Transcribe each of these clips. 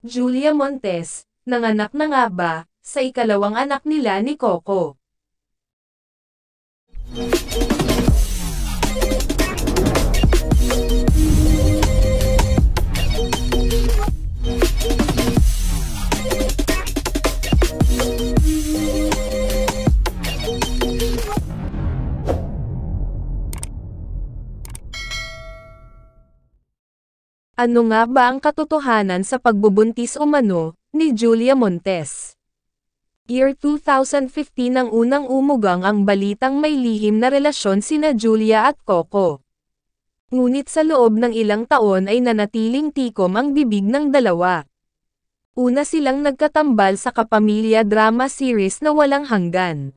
Julia Montes, nanganak na nga ba, sa ikalawang anak nila ni Coco? Ano nga ba ang katotohanan sa pagbubuntis umano ni Julia Montes? Year 2015 nang unang umugang ang balitang may lihim na relasyon sina Julia at Coco. Ngunit sa loob ng ilang taon ay nanatiling tikom ang bibig ng dalawa. Una silang nagkatambal sa kapamilya drama series na walang hanggan.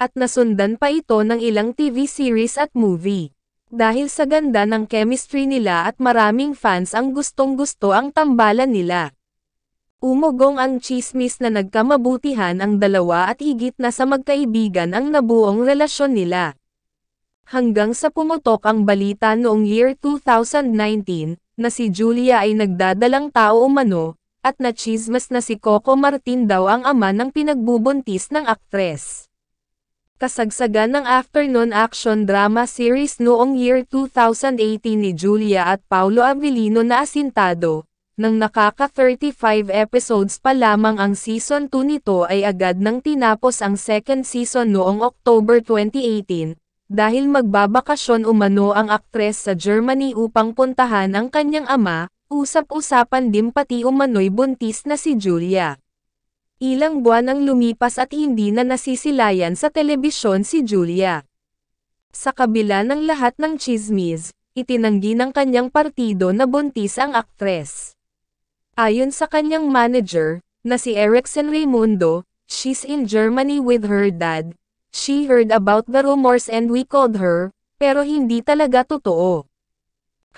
At nasundan pa ito ng ilang TV series at movie. Dahil sa ganda ng chemistry nila at maraming fans ang gustong-gusto ang tambalan nila. Umugong ang tsismis na nagkamabutihan ang dalawa at higit na sa magkaibigan ang nabuong relasyon nila. Hanggang sa pumutok ang balita noong year 2019, na si Julia ay nagdadalang tao umano, at natsismis na si Coco Martin daw ang ama ng pinagbubuntis ng aktres. Kasagsagan ng afternoon action drama series noong year 2018 ni Julia at Paulo Avellino na asintado, nang nakaka-35 episodes pa lamang ang season 2 nito ay agad nang tinapos ang second season noong October 2018, dahil magbabakasyon umano ang aktres sa Germany upang puntahan ang kanyang ama, usap-usapan din pati umano'y buntis na si Julia. Ilang buwan ang lumipas at hindi na nasisilayan sa telebisyon si Julia. Sa kabila ng lahat ng tsismis, itinanggi ng kanyang partido na buntis ang aktres. Ayon sa kanyang manager, na si Erickson Raimundo, she's in Germany with her dad. She heard about the rumors and we called her, pero hindi talaga totoo.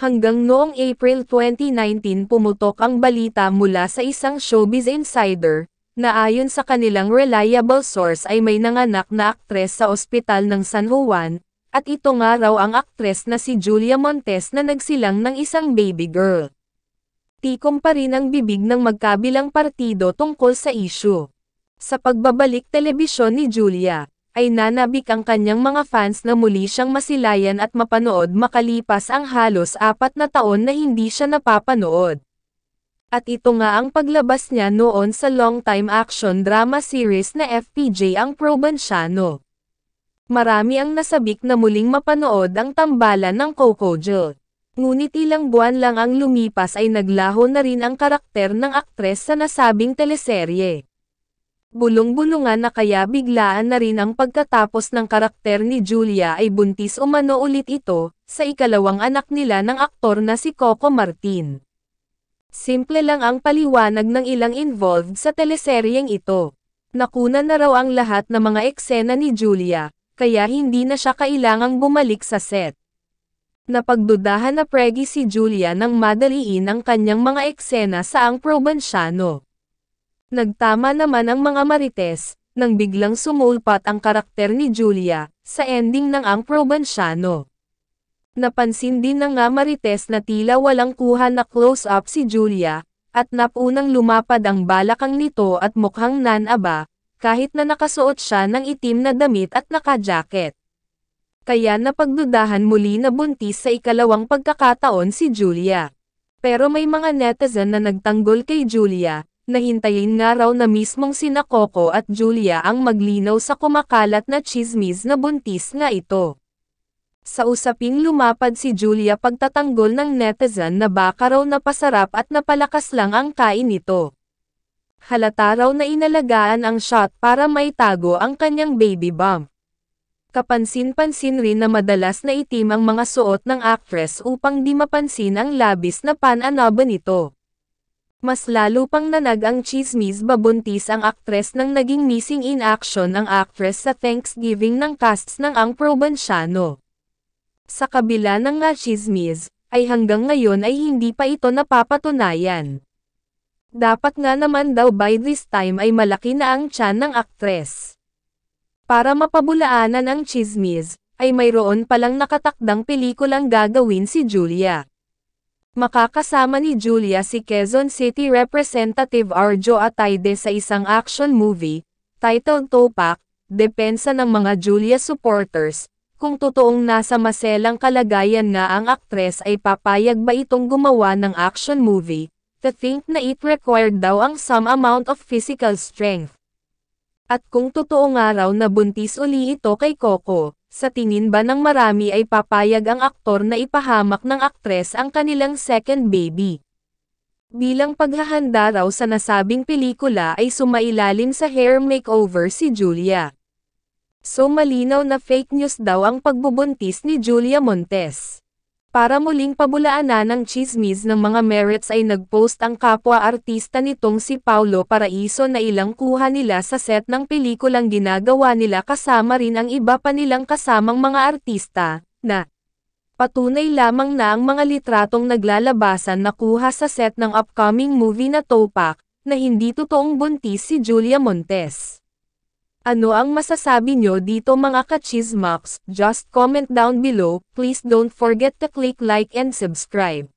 Hanggang noong April 2019 pumutok ang balita mula sa isang showbiz insider, na ayon sa kanilang reliable source ay may nanganak na aktres sa ospital ng San Juan, at ito nga raw ang aktres na si Julia Montes na nagsilang ng isang baby girl. Tikom pa rin ang bibig ng magkabilang partido tungkol sa issue. Sa pagbabalik telebisyon ni Julia, ay nanabik ang kanyang mga fans na muli siyang masilayan at mapanood makalipas ang halos 4 na taon na hindi siya napapanood. At ito nga ang paglabas niya noon sa long-time action drama series na FPJ ang Provinciano. Marami ang nasabik na muling mapanood ang tambalan ng Coco Jill. Ngunit ilang buwan lang ang lumipas ay naglaho na rin ang karakter ng aktres sa nasabing teleserye. Bulong-bulungan na kaya biglaan na rin ang pagkatapos ng karakter ni Julia ay buntis umano ulit ito, sa ikalawang anak nila ng aktor na si Coco Martin. Simple lang ang paliwanag ng ilang involved sa teleseryeng ito. Nakuna na raw ang lahat ng mga eksena ni Julia, kaya hindi na siya kailangang bumalik sa set. Napagdudahan na pregi si Julia nang madaliin ang kanyang mga eksena sa ang Provinciano. Nagtama naman ang mga marites, nang biglang sumulpat ang karakter ni Julia, sa ending ng ang Provinciano. Napansin din ng nga marites na tila walang kuha na close-up si Julia, at napunang lumapad ang balakang nito at mukhang nanaba, kahit na nakasuot siya ng itim na damit at naka-jacket. Kaya napagdudahan muli na buntis sa ikalawang pagkakataon si Julia. Pero may mga netizen na nagtanggol kay Julia, na hintayin nga raw na mismong sina Coco at Julia ang maglinaw sa kumakalat na tsismis na buntis nga ito. Sa usaping lumapad si Julia pagtatanggol ng netizen na baka raw napasarap at napalakas lang ang kain nito. Halata raw na inalagaan ang shot para maitago ang kanyang baby bump. Kapansin-pansin rin na madalas na itim ang mga suot ng actress upang di mapansin ang labis na pan-anaba nito. Mas lalo pang nanag ang tsismis babuntis ang aktres nang naging missing in action ang actress sa Thanksgiving ng casts ng ang Provinciano. Sa kabila ng nga tsismis, ay hanggang ngayon ay hindi pa ito napapatunayan. Dapat nga naman daw by this time ay malaki na ang tiyan ng aktres. Para mapabulaanan ang tsismis, ay mayroon palang nakatakdang pelikulang gagawin si Julia. Makakasama ni Julia si Quezon City Representative Arjo Atayde sa isang action movie, titled Topak, depensa ng mga Julia supporters. Kung totoong nasa maselang kalagayan nga ang aktres ay papayag ba itong gumawa ng action movie, to think na it required daw ang some amount of physical strength. At kung totoo nga raw na buntis uli ito kay Coco, sa tingin ba ng marami ay papayag ang aktor na ipahamak ng aktres ang kanilang second baby? Bilang paghahanda raw sa nasabing pelikula ay sumailalim sa hair makeover si Julia. So malinaw na fake news daw ang pagbubuntis ni Julia Montes. Para muling pabulaanan ng chismis ng mga merits ay nagpost ang kapwa-artista nitong si Paulo Paraiso na ilang kuha nila sa set ng pelikulang ginagawa nila kasama rin ang iba pa nilang kasamang mga artista, na patunay lamang na ang mga litratong naglalabasan nakuha sa set ng upcoming movie na Topak, na hindi totoong buntis si Julia Montes. Ano ang masasabi nyo dito mga ka-chismox? Just comment down below, please don't forget to click like and subscribe.